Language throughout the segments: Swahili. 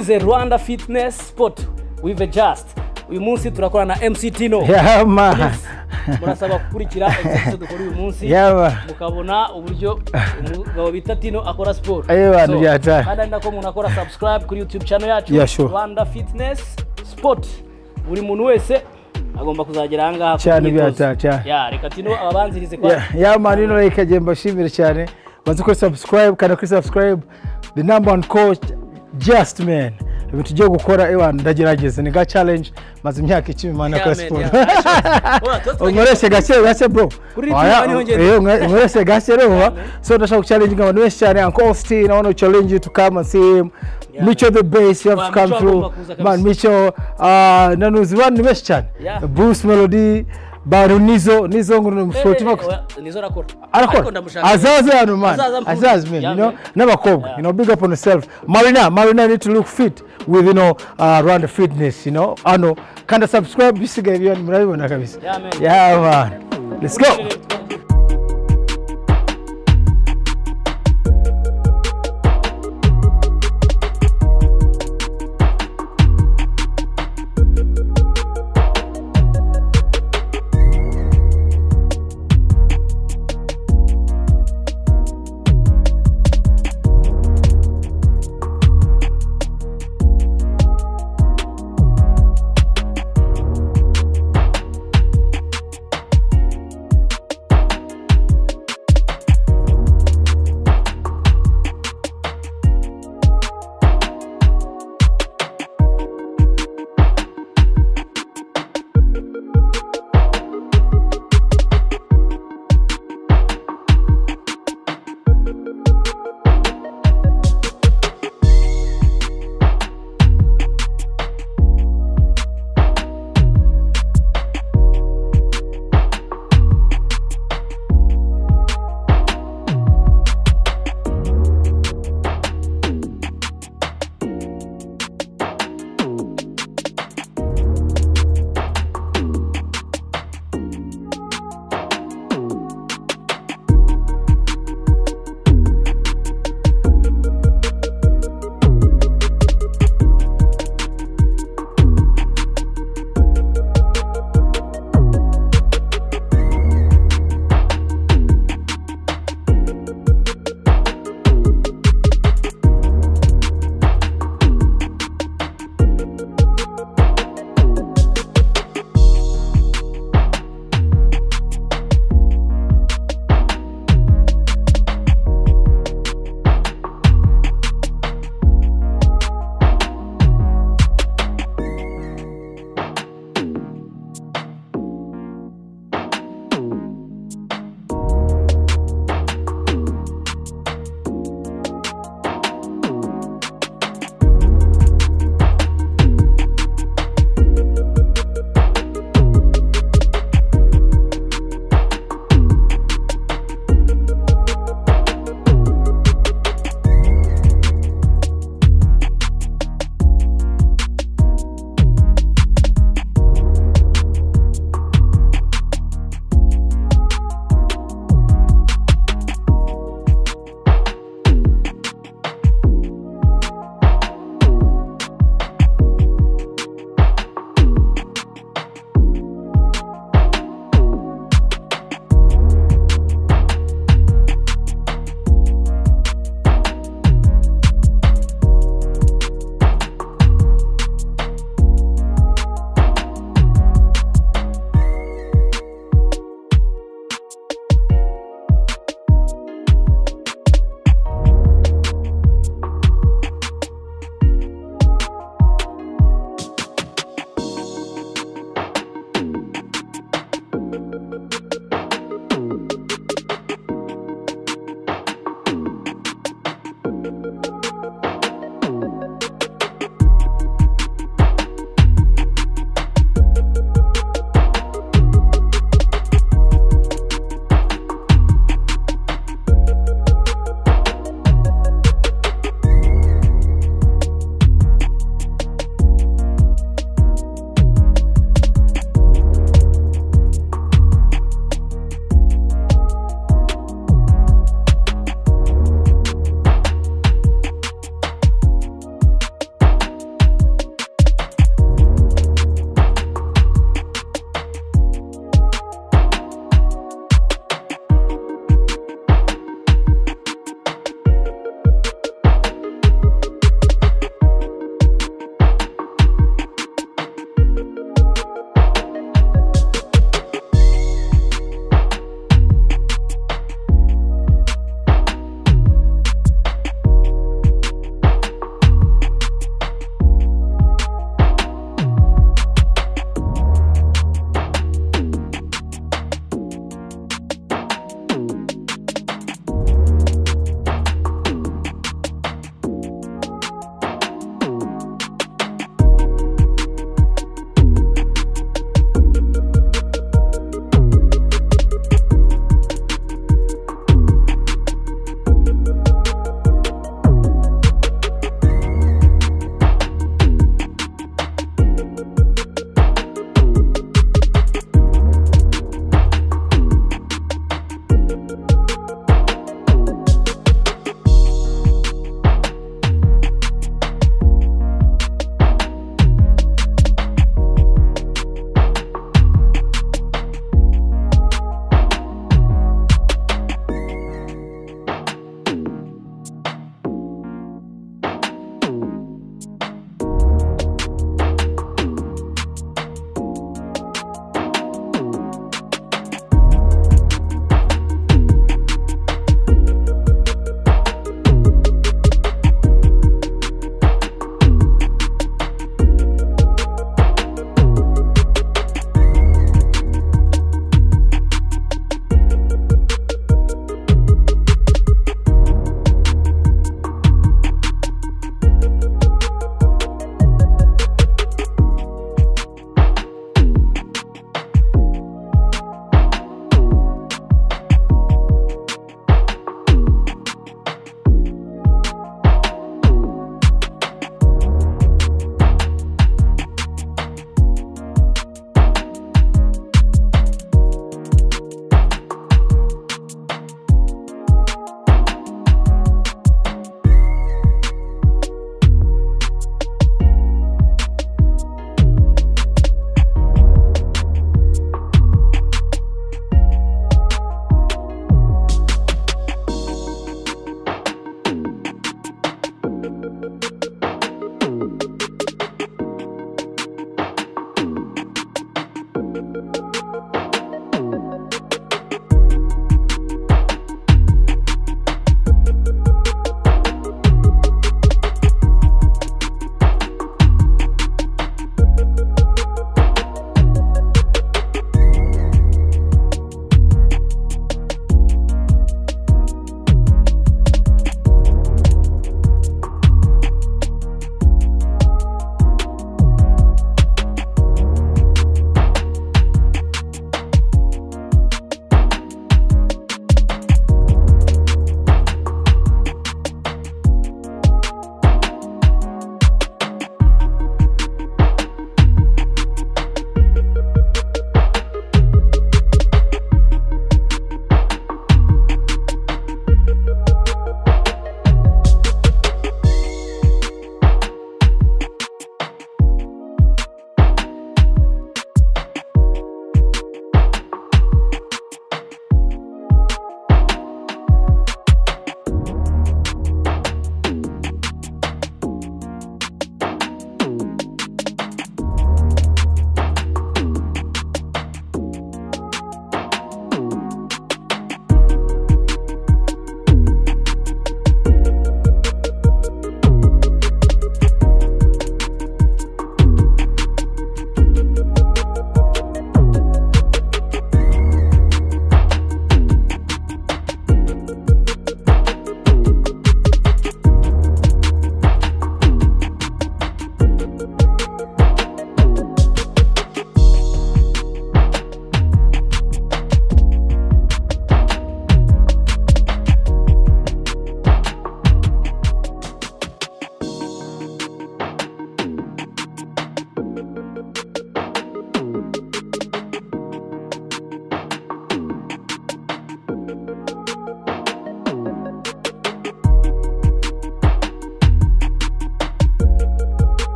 twize Rwanda Fitness Sport with a just uyu munsi turakora na MC Tino yama murasaba gukurikira episode dukora uyu munsi mukabona uburyo umugabo bita Tino akora sport kandi ndako umuntu akora subscribe kuri YouTube channel yacu Rwanda Fitness Sport buri muntu wese agomba kuzagera hanga cyane reka Tino ababanzirize kwa yama nino like agomba shimira cyane baze ko subscribe kana kuri subscribe the number one coach just man ibintu tugiye gukora ewana ndagerageza ni ga challenge maze imyaka 10 mana kwa sport ungoreshe gake bro ungoreshe gake rero so ndashaka challenge ngabantu benshi cyane Uncle Austin I want to challenge you to come and see him Micho the bass you have to come through man Micho nanuzi bandi benshi cyane Bruce Melody Baronizo nguru mfoti nizo rakora azaza hano man azaza man you know n'abakobwa you know big up on yourself Marina need to look fit with you know Rwanda Fitness you know ano kanda subscribe bisigaye byo murabibona kabisa yeah man let's go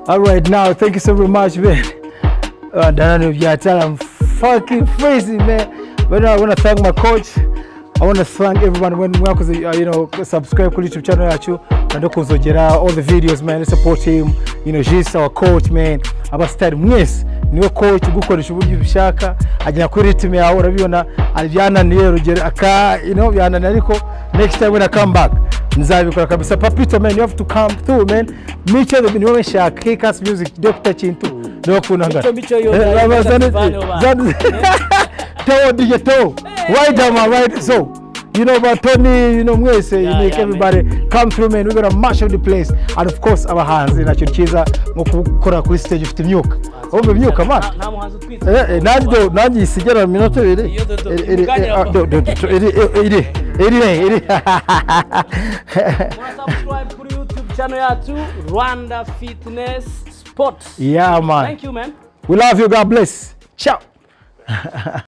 All right, now, thank you so very much, man. I'm fucking crazy, man. But now I want to thank my coach. I want to thank everyone when you know, subscribe to YouTube channel and all the videos, man. Let's support him. You know, he's our coach, man. Aba style mwese niwe coach gukoresha uburyo bishaka ajya kuri ritme yawe urabibona aljana niye rugero aka you know yana ariko next time when I come back nzabikora kabisa. Papito, man, you have to come through, man. Micho the niwe shaka K-Cast Music Dr. Chintu no kunanga micho yo Teo DJ Teo right down my right. So you know about Tony, you know, mwese, you make everybody come through, man. We're gonna mash up the place, and of course our hands in achichiza mukora kuri stage ufite imyuka. Ombe myuka man. Nta muhanzi twitse. Nanjye isigera minota biri. Iri. Subscribe kuri YouTube channel yacu Rwanda Fitness Sports. Yeah, man. Thank you, man. We love you. God bless. Ciao.